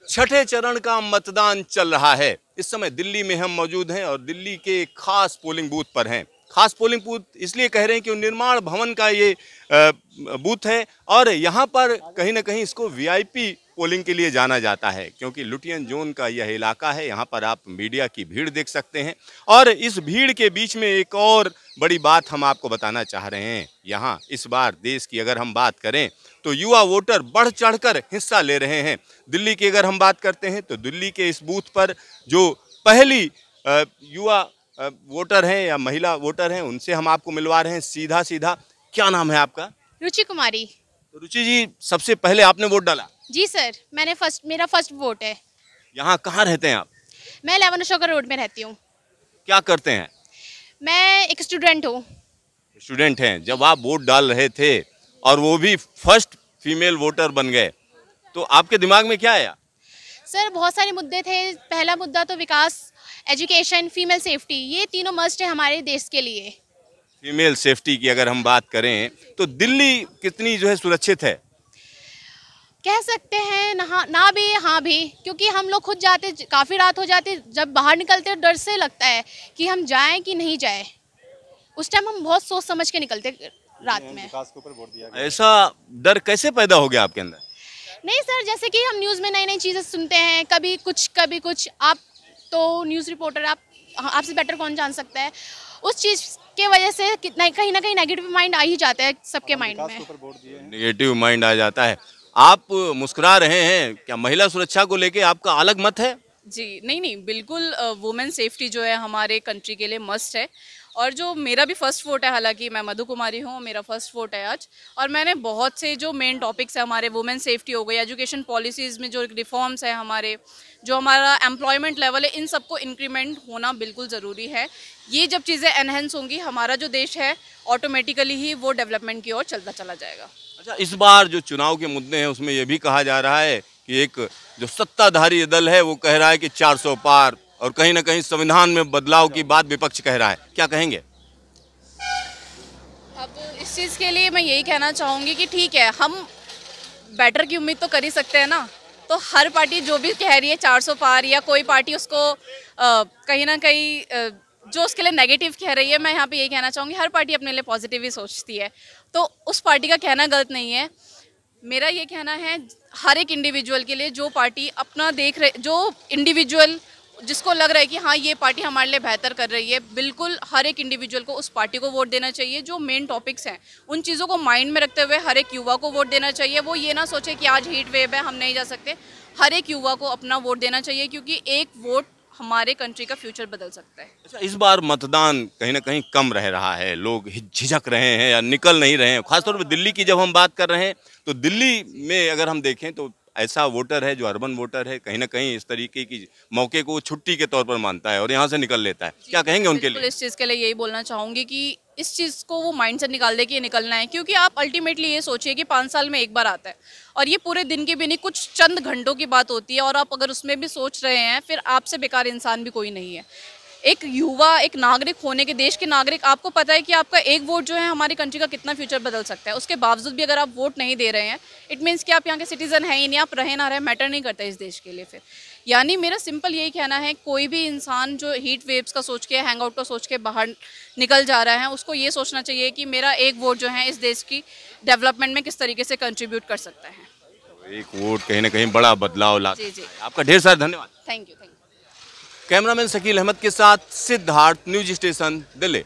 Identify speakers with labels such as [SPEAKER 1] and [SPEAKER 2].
[SPEAKER 1] छठे चरण का मतदान चल रहा है। इस समय दिल्ली में हम मौजूद हैं और दिल्ली के एक खास पोलिंग बूथ पर हैं। खास पोलिंग बूथ इसलिए कह रहे हैं कि निर्माण भवन का ये बूथ है और यहाँ पर कहीं ना कहीं इसको वीआईपी पोलिंग के लिए जाना जाता है, क्योंकि लुटियन जोन का यह इलाका है। यहाँ पर आप मीडिया की भीड़ देख सकते हैं और इस भीड़ के बीच में एक और बड़ी बात हम आपको बताना चाह रहे हैं। यहाँ इस बार देश की अगर हम बात करें तो युवा वोटर बढ़ चढ़कर हिस्सा ले रहे हैं। दिल्ली की अगर हम बात करते हैं तो दिल्ली के इस बूथ पर जो पहली युवा वोटर हैं या महिला वोटर हैं, उनसे हम आपको मिलवा रहे हैं सीधा सीधा। क्या नाम है आपका?
[SPEAKER 2] रुचि कुमारी।
[SPEAKER 1] तो रुचि जी, सबसे पहले आपने वोट डाला?
[SPEAKER 2] जी सर, मेरा फर्स्ट वोट है।
[SPEAKER 1] यहाँ कहाँ रहते हैं आप?
[SPEAKER 2] मैं 11 अशोका रोड में रहती हूँ।
[SPEAKER 1] क्या करते हैं?
[SPEAKER 2] मैं एक स्टूडेंट हूँ।
[SPEAKER 1] स्टूडेंट हैं। जब आप वोट डाल रहे थे और वो भी फर्स्ट फीमेल वोटर बन गए, तो आपके दिमाग में क्या आया?
[SPEAKER 2] सर, बहुत सारे मुद्दे थे। पहला मुद्दा तो विकास, एजुकेशन, फीमेल सेफ्टी, ये तीनों मस्ट है हमारे देश के लिए।
[SPEAKER 1] फीमेल सेफ्टी की अगर हम बात करें तो दिल्ली कितनी जो है सुरक्षित है?
[SPEAKER 2] कह सकते हैं ना भी हाँ भी, क्योंकि हम लोग खुद जाते, काफ़ी रात हो जाती, जब बाहर निकलते डर से लगता है कि हम जाएं कि नहीं जाएं। उस टाइम हम बहुत सोच समझ के निकलते रात में।
[SPEAKER 1] ऐसा डर कैसे पैदा हो गया आपके अंदर?
[SPEAKER 2] नहीं सर, जैसे कि हम न्यूज़ में नई नई चीज़ें सुनते हैं, कभी कुछ। आप तो न्यूज़ रिपोर्टर, आपसे बेटर कौन जान सकता है। उस चीज़ के वजह से कहीं ना कहीं नेगेटिव माइंड आ ही जाता है सबके माइंड में।
[SPEAKER 1] नेगेटिव माइंड आ जाता है। आप मुस्कुरा रहे हैं, क्या महिला सुरक्षा को लेके आपका अलग मत है?
[SPEAKER 3] जी नहीं, बिल्कुल वुमेन सेफ्टी जो है हमारे कंट्री के लिए मस्ट है। और जो मेरा भी फर्स्ट वोट है, हालांकि मैं मधु कुमारी हूँ, मेरा फर्स्ट वोट है आज। और मैंने बहुत से जो मेन टॉपिक्स है हमारे, वुमेन सेफ्टी हो गई, एजुकेशन पॉलिसीज़ में जो रिफॉर्म्स है हमारे, जो हमारा एम्प्लॉयमेंट लेवल है, इन सबको इंक्रीमेंट होना बिल्कुल ज़रूरी है। ये जब चीज़ें एनहेंस होंगी, हमारा जो देश है ऑटोमेटिकली ही वो डेवलपमेंट की ओर चलता चला जाएगा।
[SPEAKER 1] अच्छा, इस बार जो चुनाव के मुद्दे हैं उसमें यह भी कहा जा रहा है कि एक जो सत्ताधारी दल है वो कह रहा है कि 400 पार, और कहीं ना कहीं संविधान में बदलाव की बात विपक्ष कह रहा है। क्या कहेंगे?
[SPEAKER 3] अब इस चीज़ के लिए मैं यही कहना चाहूँगी कि ठीक है, हम बेटर की उम्मीद तो कर ही सकते हैं ना। तो हर पार्टी जो भी कह रही है 400 पार, या कोई पार्टी उसको कहीं ना कहीं जो उसके लिए नेगेटिव कह रही है, मैं यहाँ पे यही कहना चाहूँगी, हर पार्टी अपने लिए पॉजिटिव ही सोचती है, तो उस पार्टी का कहना गलत नहीं है। मेरा ये कहना है हर एक इंडिविजुअल के लिए, जो पार्टी अपना देख रहे, जो इंडिविजुअल जिसको लग रहा है कि हाँ ये पार्टी हमारे लिए बेहतर कर रही है, बिल्कुल हर एक इंडिविजुअल को उस पार्टी को वोट देना चाहिए। जो मेन टॉपिक्स हैं उन चीज़ों को माइंड में रखते हुए हर एक युवा को वोट देना चाहिए। वो ये ना सोचे कि आज हीट वेव है, हम नहीं जा सकते। हर एक युवा को अपना वोट देना चाहिए, क्योंकि एक वोट हमारे कंट्री का फ्यूचर बदल सकता है।
[SPEAKER 1] अच्छा, इस बार मतदान कहीं ना कहीं कम रह रहा है, लोग झिझक रहे हैं या निकल नहीं रहे हैं। खासतौर पर दिल्ली की जब हम बात कर रहे हैं तो दिल्ली में अगर हम देखें तो ऐसा वोटर है जो अर्बन वोटर है, कहीं ना कहीं इस तरीके की मौके को छुट्टी के तौर पर मानता है और यहाँ से निकल लेता है। क्या कहेंगे उनके लिए?
[SPEAKER 3] इस चीज़ के लिए यही बोलना चाहूँगी कि इस चीज़ को वो माइंड से निकाल दे कि ये निकलना है, क्योंकि आप अल्टीमेटली ये सोचिए कि 5 साल में एक बार आता है और ये पूरे दिन की भी नहीं, कुछ चंद घंटों की बात होती है। और आप अगर उसमें भी सोच रहे हैं, फिर आपसे बेकार इंसान भी कोई नहीं है। एक युवा, एक नागरिक होने के, देश के नागरिक, आपको पता है कि आपका एक वोट जो है हमारी कंट्री का कितना फ्यूचर बदल सकता है। उसके बावजूद भी अगर आप वोट नहीं दे रहे हैं, इट मीन्स कि आप यहाँ के सिटीजन हैं ही नहीं। आप रहे ना रहे मैटर नहीं करता इस देश के लिए। फिर यानी मेरा सिंपल यही कहना है, कोई भी इंसान जो हीट वेव्स का सोच के, हैंग आउट का सोच के बाहर निकल जा रहा है, उसको ये सोचना चाहिए कि मेरा एक वोट जो है इस देश की डेवलपमेंट में किस तरीके से कंट्रीब्यूट कर सकता है।
[SPEAKER 1] एक वोट कहीं ना कहीं बड़ा बदलाव ला।
[SPEAKER 3] जी जी,
[SPEAKER 1] आपका ढेर सारा धन्यवाद।
[SPEAKER 3] Thank you.
[SPEAKER 1] Cameraman Shakeel Ahmed के साथ सिद्धार्थ, न्यूज स्टेशन, दिल्ली।